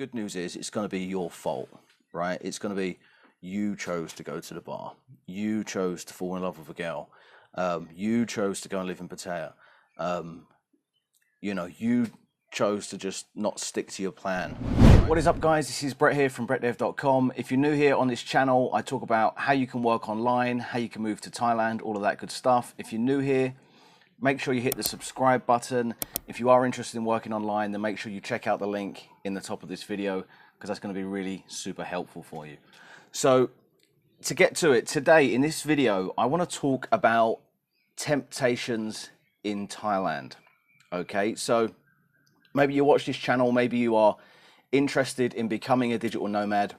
good news is it's going to be your fault, right? It's going to be you chose to go to the bar. You chose to fall in love with a girl. You chose to go and live in Pattaya. You chose to just not stick to your plan. What is up, guys? This is Brett here from brettdev.com. If you're new here on this channel, I talk about how you can work online, how you can move to Thailand, all of that good stuff. If you're new here, make sure you hit the subscribe button. If you are interested in working online, then make sure you check out the link in the top of this video, because that's going to be really super helpful for you. So to get to it, today in this video, I want to talk about temptations in Thailand. Okay, so maybe you watch this channel, maybe you are interested in becoming a digital nomad.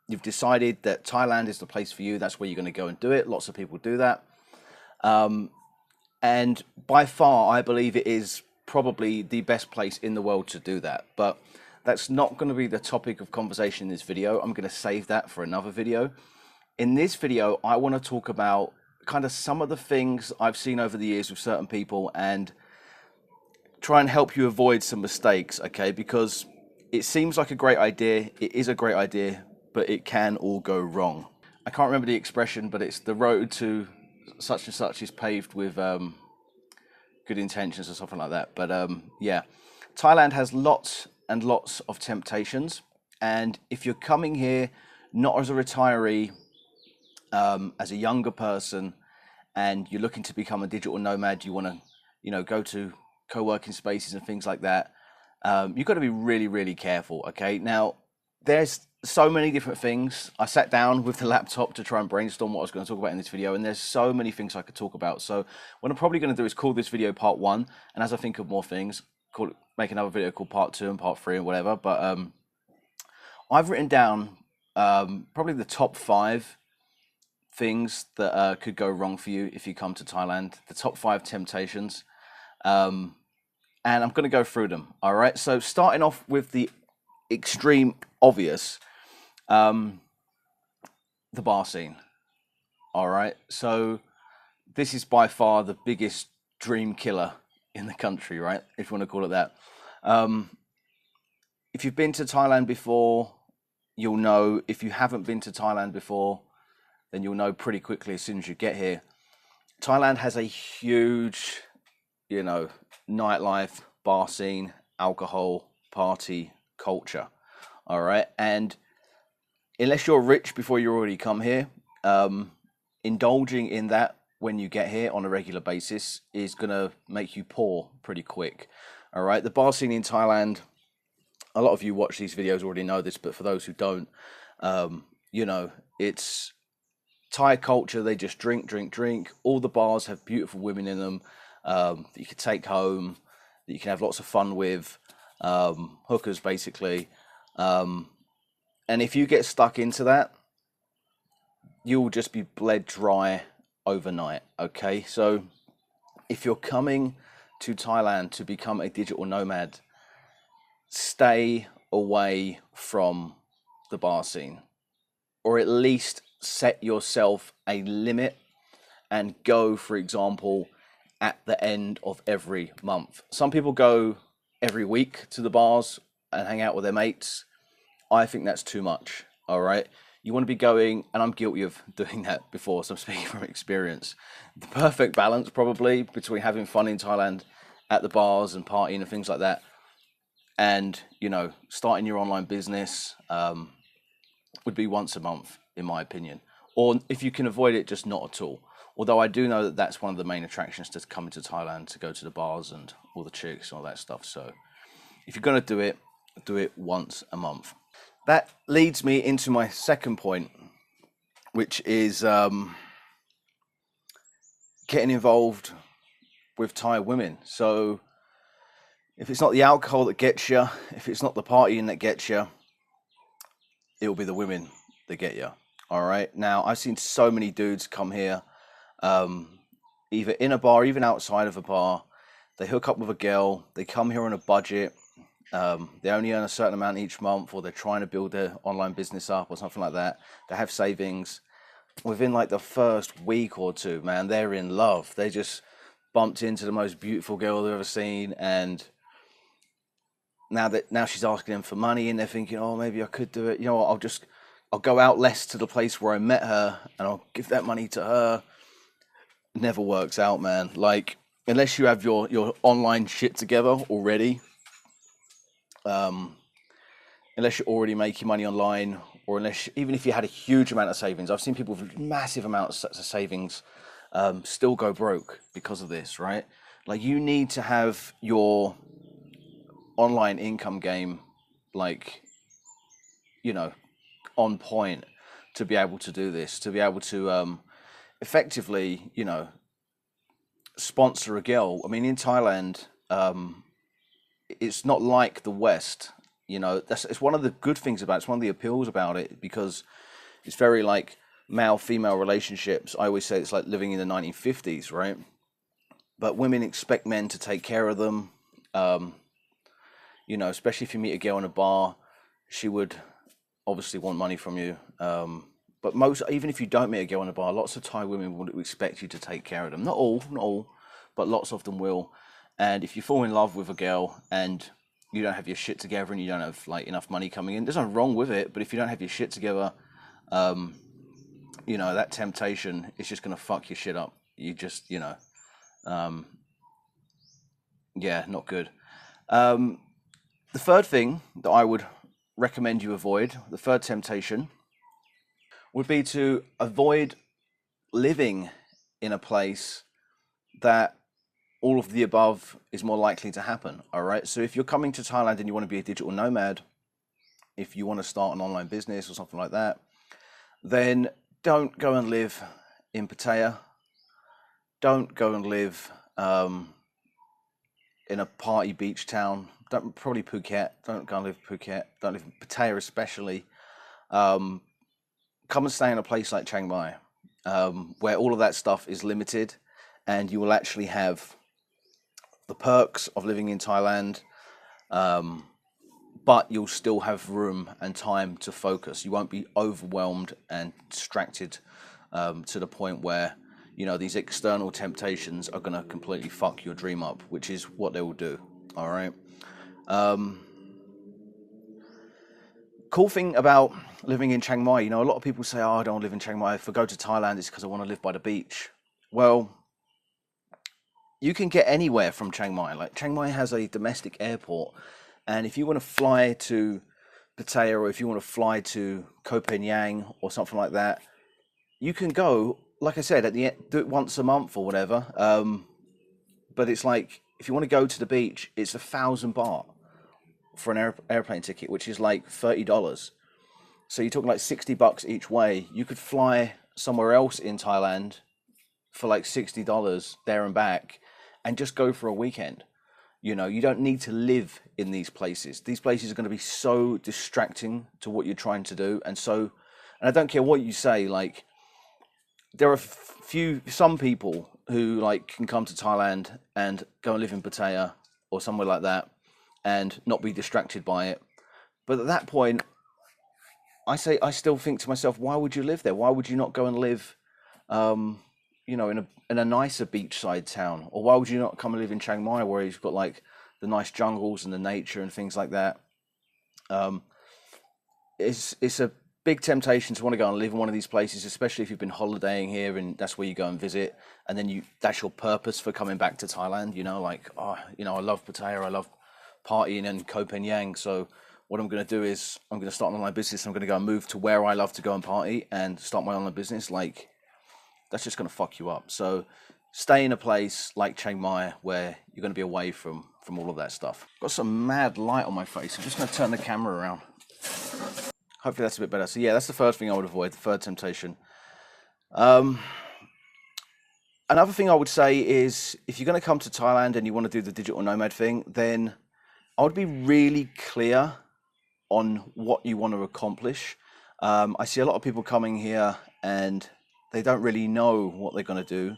You've decided that Thailand is the place for you. That's where you're going to go and do it. Lots of people do that. And by far, I believe it is probably the best place in the world to do that. But that's not going to be the topic of conversation in this video. I'm going to save that for another video. In this video, I want to talk about kind of some of the things I've seen over the years with certain people and try and help you avoid some mistakes, okay? Because it seems like a great idea. It is a great idea, but it can all go wrong. I can't remember the expression, but it's the road to such and such is paved with good intentions or something like that. But yeah, Thailand has lots and lots of temptations. And if you're coming here not as a retiree, as a younger person, and you're looking to become a digital nomad, you want to, go to co-working spaces and things like that, you've got to be really, really careful. Okay, now there's so many different things. I sat down with the laptop to try and brainstorm what I was going to talk about in this video, and there's so many things I could talk about. So what I'm probably going to do is call this video part 1, and as I think of more things, make another video called part 2 and part 3 and whatever. But I've written down probably the top 5 things that could go wrong for you if you come to Thailand, the top 5 temptations, and I'm going to go through them. All right, so starting off with the extreme obvious, the bar scene. All right, so this is by far the biggest dream killer in the country, right, if you want to call it that. If you've been to Thailand before, you'll know. If you haven't been to Thailand before, then you'll know pretty quickly as soon as you get here. Thailand has a huge, nightlife, bar scene, alcohol, party culture. All right, and unless you're rich before you already come here, indulging in that when you get here on a regular basis is gonna make you poor pretty quick. All right, the bar scene in Thailand, a lot of you watch these videos already know this, but for those who don't, it's Thai culture. They just drink. All the bars have beautiful women in them that you can take home, that you can have lots of fun with, hookers basically. And if you get stuck into that, you'll just be bled dry overnight. Okay, so if you're coming to Thailand to become a digital nomad, stay away from the bar scene, or at least set yourself a limit and go, for example, at the end of every month. Some people go every week to the bars and hang out with their mates. I think that's too much. All right, you want to be going, and I'm guilty of doing that before, so I'm speaking from experience. The perfect balance probably between having fun in Thailand at the bars and partying and things like that, and starting your online business would be once a month, in my opinion. Or if you can avoid it, just not at all. Although I do know that that's one of the main attractions to coming to Thailand, to go to the bars and all the chicks and all that stuff. So if you're going to do it once a month. That leads me into my second point, which is getting involved with Thai women. So if it's not the alcohol that gets you, if it's not the partying that gets you, it'll be the women that get you. All right. Now, I've seen so many dudes come here, either in a bar, even outside of a bar. They hook up with a girl. They come here on a budget. They only earn a certain amount each month, or they're trying to build their online business up or something like that. They have savings. Within like the first week or two, man, they're in love. They just bumped into the most beautiful girl they've ever seen, and now she's asking them for money, and they're thinking, oh, maybe I could do it. You know what, I'll go out less to the place where I met her, and I'll give that money to her. Never works out, man. Like, unless you have your online shit together already, unless you're already making money online, or even if you had a huge amount of savings. I've seen people with massive amounts of savings still go broke because of this, right? Like, you need to have your online income game, like, you know, on point to be able to do this, to be able to effectively, you know, sponsor a girl. I mean, in Thailand, it's not like the West. You know, it's one of the good things about it. It's one of the appeals about it, because it's very like male-female relationships. I always say it's like living in the 1950s, right? But women expect men to take care of them. You know, especially if you meet a girl in a bar, she would obviously want money from you. But even if you don't meet a girl in a bar, lots of Thai women would expect you to take care of them. Not all, but lots of them will. And if you fall in love with a girl and you don't have your shit together and you don't have like enough money coming in, there's nothing wrong with it. But if you don't have your shit together, you know, that temptation is just gonna fuck your shit up. You just, you know, yeah, not good. The third thing that I would recommend you avoid, the third temptation, would be to avoid living in a place that all of the above is more likely to happen. All right. So if you're coming to Thailand and you want to be a digital nomad, if you want to start an online business or something like that, then don't go and live in Pattaya. Don't go and live in a party beach town. Probably Phuket. Don't go and live in Phuket. Don't live in Pattaya especially. Come and stay in a place like Chiang Mai, where all of that stuff is limited, and you will actually have the perks of living in Thailand, but you'll still have room and time to focus. You won't be overwhelmed and distracted to the point where, you know, these external temptations are going to completely fuck your dream up, which is what they will do. All right. Cool thing about living in Chiang Mai, you know, a lot of people say, oh, I don't want to live in Chiang Mai. If I go to Thailand, it's because I want to live by the beach. Well, you can get anywhere from Chiang Mai. Like, Chiang Mai has a domestic airport, and if you want to fly to Pattaya, or if you want to fly to Koh Phangan or something like that, you can go. Like I said, at the end, do it once a month or whatever. But it's like, if you want to go to the beach, it's 1,000 baht for an airplane ticket, which is like $30. So you're talking like $60 each way. You could fly somewhere else in Thailand for like $60 there and back, and just go for a weekend. You know, you don't need to live in these places. These places are going to be so distracting to what you're trying to do. And I don't care what you say, like, there are some people who like can come to Thailand and go and live in Pattaya or somewhere like that and not be distracted by it. But at that point, I still think to myself, why would you live there? Why would you not go and live, you know, in a nicer beachside town? Or why would you not come and live in Chiang Mai, where you've got like the nice jungles and the nature and things like that? It's a big temptation to want to go and live in one of these places, especially if you've been holidaying here and that's where you go and visit, and then that's your purpose for coming back to Thailand. You know, like, oh, you know, I love Pattaya, I love partying and Koh Phangan, so what I'm going to do is I'm going to start an online business. I'm going to go and move to where I love to go and party and start my online business. Like, that's just going to fuck you up. So stay in a place like Chiang Mai where you're going to be away from all of that stuff. Got some mad light on my face. I'm just going to turn the camera around. Hopefully that's a bit better. So yeah, that's the first thing I would avoid, the third temptation. Another thing I would say is, if you're going to come to Thailand and you want to do the digital nomad thing, then I would be really clear on what you want to accomplish. I see a lot of people coming here and they don't really know what they're going to do.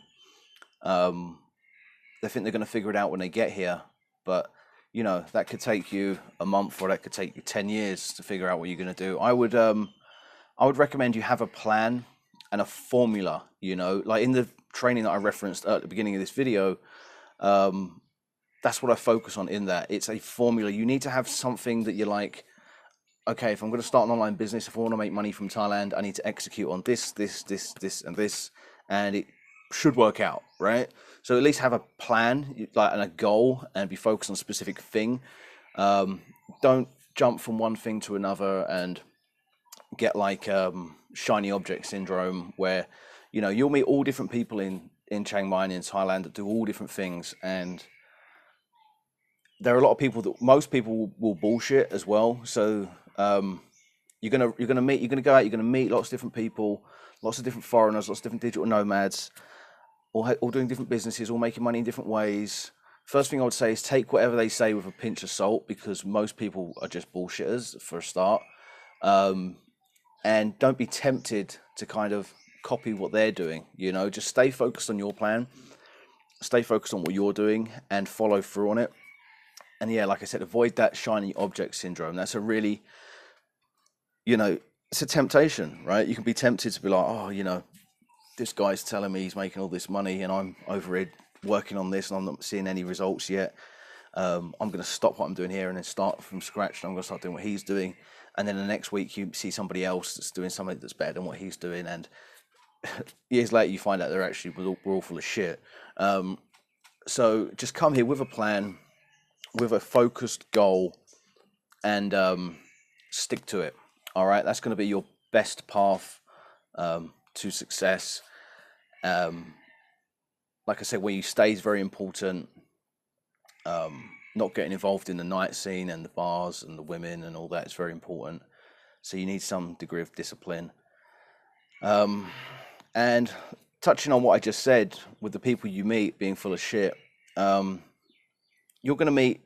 They think they're going to figure it out when they get here, but you know, that could take you a month, or that could take you 10 years to figure out what you're going to do. I would recommend you have a plan and a formula, you know, like in the training that I referenced at the beginning of this video. that's what I focus on in that. It's a formula. You need to have something that you're like, okay, if I'm going to start an online business, if I want to make money from Thailand, I need to execute on this, and this, and it should work out, right? So at least have a plan, like, and a goal, and be focused on a specific thing. Don't jump from one thing to another and get like shiny object syndrome, where you'll meet all different people in Chiang Mai and in Thailand that do all different things, and there are a lot of people that most people will bullshit as well. So you're gonna go out, you're gonna meet lots of different people, lots of different foreigners, lots of different digital nomads, all doing different businesses, all making money in different ways. First thing I would say is take whatever they say with a pinch of salt, because most people are just bullshitters for a start. And don't be tempted to kind of copy what they're doing. Just stay focused on your plan, stay focused on what you're doing, and follow through on it. And yeah, like I said, avoid that shiny object syndrome. That's a really, it's a temptation, right? You can be tempted to be like, oh, this guy's telling me he's making all this money and I'm over here working on this and I'm not seeing any results yet. I'm going to stop what I'm doing here and then start from scratch, and I'm going to start doing what he's doing. And then the next week you see somebody else that's doing something that's better than what he's doing, and years later you find out we're all full of shit. So just come here with a plan, with a focused goal, and stick to it. All right, that's going to be your best path to success. Like I said, where you stay is very important. Not getting involved in the night scene and the bars and the women and all that is very important. So you need some degree of discipline. And touching on what I just said, with the people you meet being full of shit, you're going to meet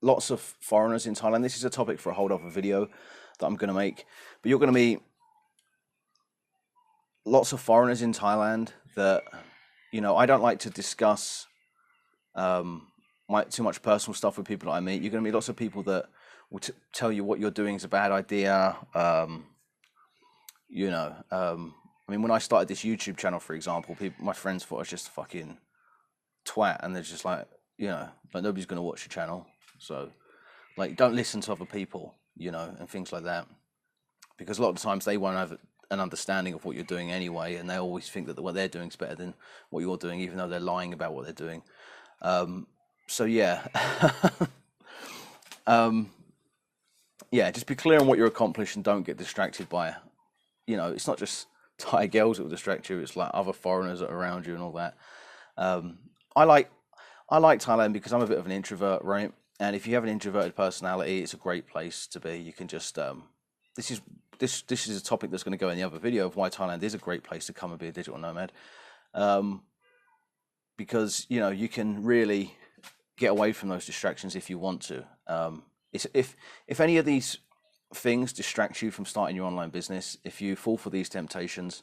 lots of foreigners in Thailand. This is a topic for a whole other video that I'm going to make. But you're going to meet lots of foreigners in Thailand that, I don't like to discuss too much personal stuff with people that I meet. You're going to meet lots of people that will tell you what you're doing is a bad idea. I mean, when I started this YouTube channel, for example, my friends thought I was just a fucking twat, and they're just like, like, nobody's going to watch your channel. So, like, don't listen to other people, and things like that, because a lot of times they won't have an understanding of what you're doing anyway, and they always think that what they're doing is better than what you're doing, even though they're lying about what they're doing. So yeah, yeah, just be clear on what you're accomplishing, and don't get distracted by, it's not just Thai girls that will distract you. It's like other foreigners that are around you and all that. I like Thailand because I'm a bit of an introvert, right? And if you have an introverted personality, it's a great place to be. You can just this is a topic that's going to go in the other video of why Thailand is a great place to come and be a digital nomad, because you can really get away from those distractions if you want to. If any of these things distract you from starting your online business, if you fall for these temptations,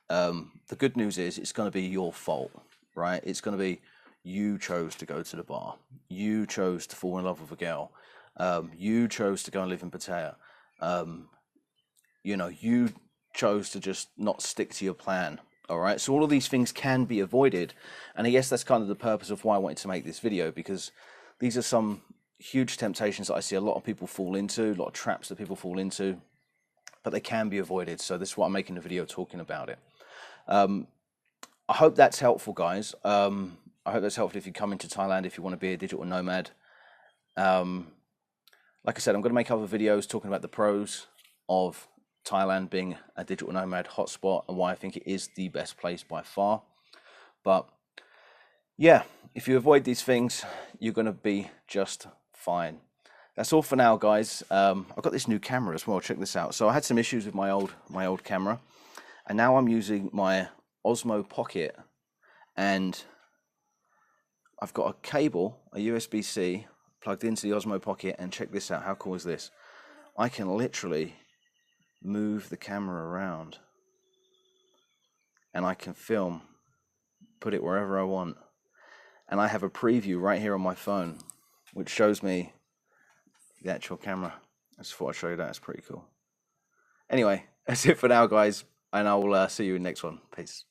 the good news is it's going to be your fault, right? It's going to be you chose to go to the bar, you chose to fall in love with a girl, you chose to go and live in Pattaya, you chose to just not stick to your plan. All right, so all of these things can be avoided, and I guess that's kind of the purpose of why I wanted to make this video, because these are some huge temptations that I see a lot of people fall into, a lot of traps that people fall into, but they can be avoided. So this is why I'm making the video talking about it. I hope that's helpful, guys. I hope that's helpful if you come into Thailand, if you want to be a digital nomad. Like I said, I'm going to make other videos talking about the pros of Thailand being a digital nomad hotspot and why I think it is the best place by far. But yeah, if you avoid these things, you're going to be just fine. That's all for now, guys. I've got this new camera as well. Check this out. So I had some issues with my old camera, and now I'm using my Osmo Pocket, and I've got a cable, a USB-C plugged into the Osmo Pocket, and check this out. How cool is this? I can literally move the camera around, and I can film, put it wherever I want, and I have a preview right here on my phone which shows me the actual camera. I just thought I'd show you that. It's pretty cool. Anyway, that's it for now, guys, and I will see you in the next one. Peace.